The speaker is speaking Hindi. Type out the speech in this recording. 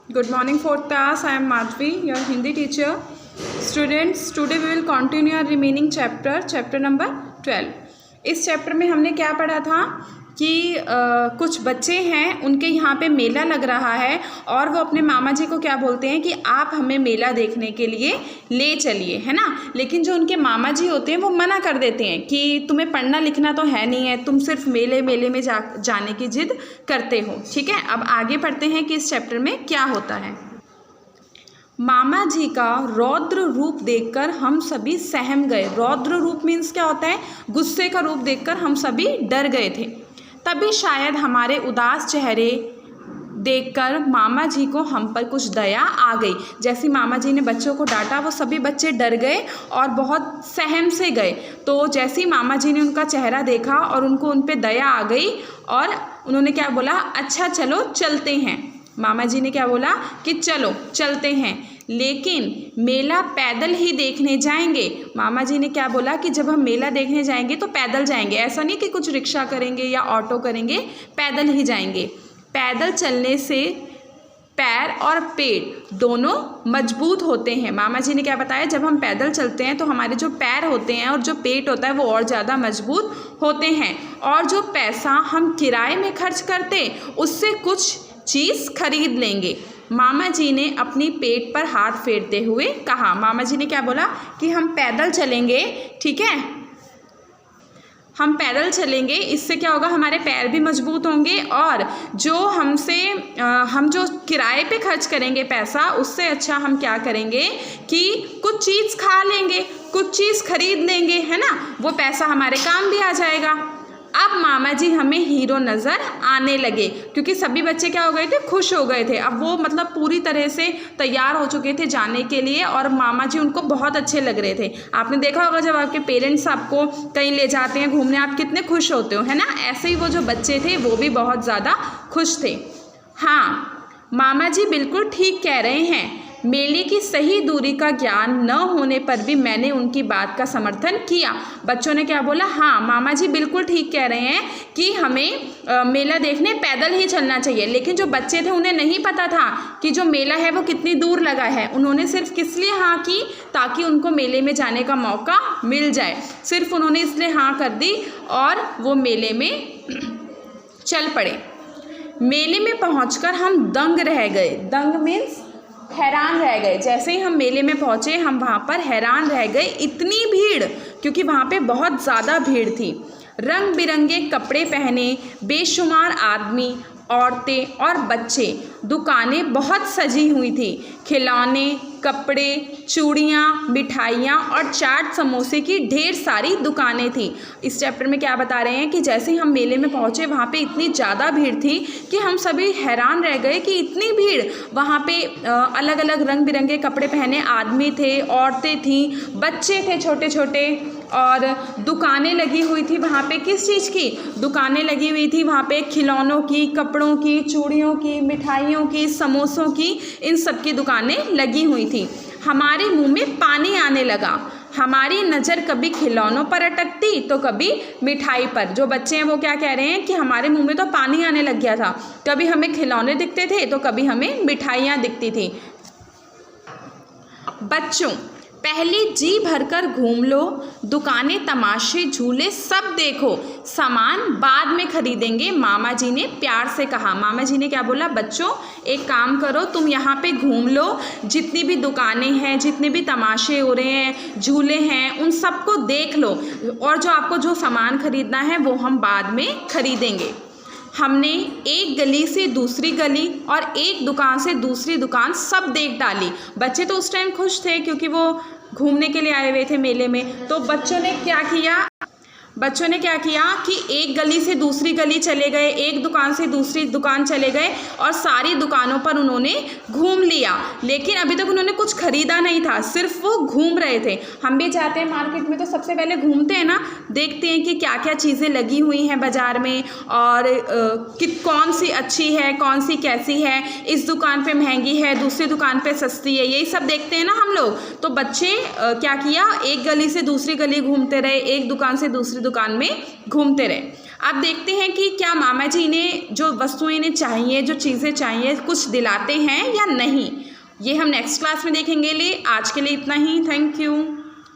Good morning, fourth class. I am Madhvi, your Hindi teacher. Students, today we will continue our remaining chapter number 12. इस चैप्टर में हमने क्या पढ़ा था कि कुछ बच्चे हैं, उनके यहाँ पे मेला लग रहा है और वो अपने मामा जी को क्या बोलते हैं कि आप हमें मेला देखने के लिए ले चलिए, है ना। लेकिन जो उनके मामा जी होते हैं वो मना कर देते हैं कि तुम्हें पढ़ना लिखना तो है नहीं है, तुम सिर्फ मेले में जाने की जिद करते हो। ठीक है, अब आगे पढ़ते हैं कि इस चैप्टर में क्या होता है। मामा जी का रौद्र रूप देखकर हम सभी सहम गए। रौद्र रूप मीन्स क्या होता है? गुस्से का रूप देखकर हम सभी डर गए थे। तभी शायद हमारे उदास चेहरे देखकर मामा जी को हम पर कुछ दया आ गई। जैसे मामा जी ने बच्चों को डांटा, वो सभी बच्चे डर गए और बहुत सहम से गए। तो जैसे ही मामा जी ने उनका चेहरा देखा और उनको उन पे दया आ गई और उन्होंने क्या बोला, अच्छा चलो चलते हैं। मामा जी ने क्या बोला कि चलो चलते हैं, लेकिन मेला पैदल ही देखने जाएंगे। मामा जी ने क्या बोला कि जब हम मेला देखने जाएंगे तो पैदल जाएंगे, ऐसा नहीं कि कुछ रिक्शा करेंगे या ऑटो करेंगे, पैदल ही जाएंगे। पैदल चलने से पैर और पेट दोनों मजबूत होते हैं। मामा जी ने क्या बताया, जब हम पैदल चलते हैं तो हमारे जो पैर होते हैं और जो पेट होता है वो और ज़्यादा मजबूत होते हैं, और जो पैसा हम किराए में खर्च करते उससे कुछ चीज़ खरीद लेंगे। मामा जी ने अपनी पेट पर हाथ फेरते हुए कहा। मामा जी ने क्या बोला कि हम पैदल चलेंगे, ठीक है, हम पैदल चलेंगे, इससे क्या होगा, हमारे पैर भी मजबूत होंगे और जो हम जो किराए पे खर्च करेंगे पैसा, उससे अच्छा हम क्या करेंगे कि कुछ चीज़ खा लेंगे, कुछ चीज़ खरीद लेंगे, है ना, वो पैसा हमारे काम भी आ जाएगा। अब मामा जी हमें हीरो नज़र आने लगे, क्योंकि सभी बच्चे क्या हो गए थे, खुश हो गए थे। अब वो मतलब पूरी तरह से तैयार हो चुके थे जाने के लिए और मामा जी उनको बहुत अच्छे लग रहे थे। आपने देखा होगा जब आपके पेरेंट्स आपको कहीं ले जाते हैं घूमने, आप कितने खुश होते हो, है ना। ऐसे ही वो जो बच्चे थे वो भी बहुत ज़्यादा खुश थे। हाँ, मामा जी बिल्कुल ठीक कह रहे हैं। मेले की सही दूरी का ज्ञान न होने पर भी मैंने उनकी बात का समर्थन किया। बच्चों ने क्या बोला, हाँ मामा जी बिल्कुल ठीक कह रहे हैं कि हमें मेला देखने पैदल ही चलना चाहिए। लेकिन जो बच्चे थे उन्हें नहीं पता था कि जो मेला है वो कितनी दूर लगा है। उन्होंने सिर्फ किस लिए हाँ की, ताकि उनको मेले में जाने का मौका मिल जाए। सिर्फ उन्होंने इसलिए हाँ कर दी और वो मेले में चल पड़े। मेले में पहुंचकर हम दंग रह गए। दंग मीन्स हैरान रह गए। जैसे ही हम मेले में पहुँचे हम वहाँ पर हैरान रह गए, इतनी भीड़, क्योंकि वहाँ पे बहुत ज़्यादा भीड़ थी। रंग बिरंगे कपड़े पहने बेशुमार आदमी, औरतें और बच्चे, दुकानें बहुत सजी हुई थी। खिलौने, कपड़े, चूड़ियाँ, मिठाइयाँ और चाट समोसे की ढेर सारी दुकानें थी। इस चैप्टर में क्या बता रहे हैं कि जैसे ही हम मेले में पहुँचे वहाँ पे इतनी ज़्यादा भीड़ थी कि हम सभी हैरान रह गए कि इतनी भीड़। वहाँ पे अलग अलग रंग बिरंगे कपड़े पहने आदमी थे, औरतें थीं, बच्चे थे छोटे छोटे, और दुकानें लगी हुई थी वहाँ पे। किस चीज़ की दुकानें लगी हुई थी वहाँ पे? खिलौनों की, कपड़ों की, चूड़ियों की, मिठाइयों की, समोसों की, इन सब की दुकानें लगी हुई थी। हमारे मुंह में पानी आने लगा। हमारी नज़र कभी खिलौनों पर अटकती तो कभी मिठाई पर। जो बच्चे हैं वो क्या कह रहे हैं कि हमारे मुंह में तो पानी आने लग गया था, कभी हमें खिलौने दिखते थे तो कभी हमें मिठाइयाँ दिखती थी। बच्चों, पहले जी भरकर घूम लो, दुकानें, तमाशे, झूले सब देखो, सामान बाद में खरीदेंगे, मामा जी ने प्यार से कहा। मामा जी ने क्या बोला, बच्चों एक काम करो, तुम यहाँ पे घूम लो, जितनी भी दुकानें हैं, जितने भी तमाशे हो रहे हैं, झूले हैं, उन सबको देख लो, और जो आपको जो सामान खरीदना है वो हम बाद में खरीदेंगे। हमने एक गली से दूसरी गली और एक दुकान से दूसरी दुकान सब देख डाली। बच्चे तो उस टाइम खुश थे क्योंकि वो घूमने के लिए आए हुए थे मेले में। तो बच्चों ने क्या किया कि एक गली से दूसरी गली चले गए, एक दुकान से दूसरी दुकान चले गए और सारी दुकानों पर उन्होंने घूम लिया। लेकिन अभी तक उन्होंने कुछ खरीदा नहीं था, सिर्फ वो घूम रहे थे। हम भी जाते हैं मार्केट में तो सबसे पहले घूमते हैं ना, देखते हैं कि क्या क्या चीज़ें लगी हुई हैं बाज़ार में और कि कौन सी अच्छी है, कौन सी कैसी है, इस दुकान पे महंगी है, दूसरी दुकान पे सस्ती है, यही सब देखते हैं ना हम लोग। तो बच्चे क्या किया, एक गली से दूसरी गली घूमते रहे, एक दुकान से दूसरी दुकान में घूमते रहे। अब देखते हैं कि क्या मामा जी इन्हें जो वस्तुएं इन्हें चाहिए, जो चीज़ें चाहिए, कुछ दिलाते हैं या नहीं। ये हम नेक्स्ट क्लास में देखेंगे। आज के लिए इतना ही। Thank you.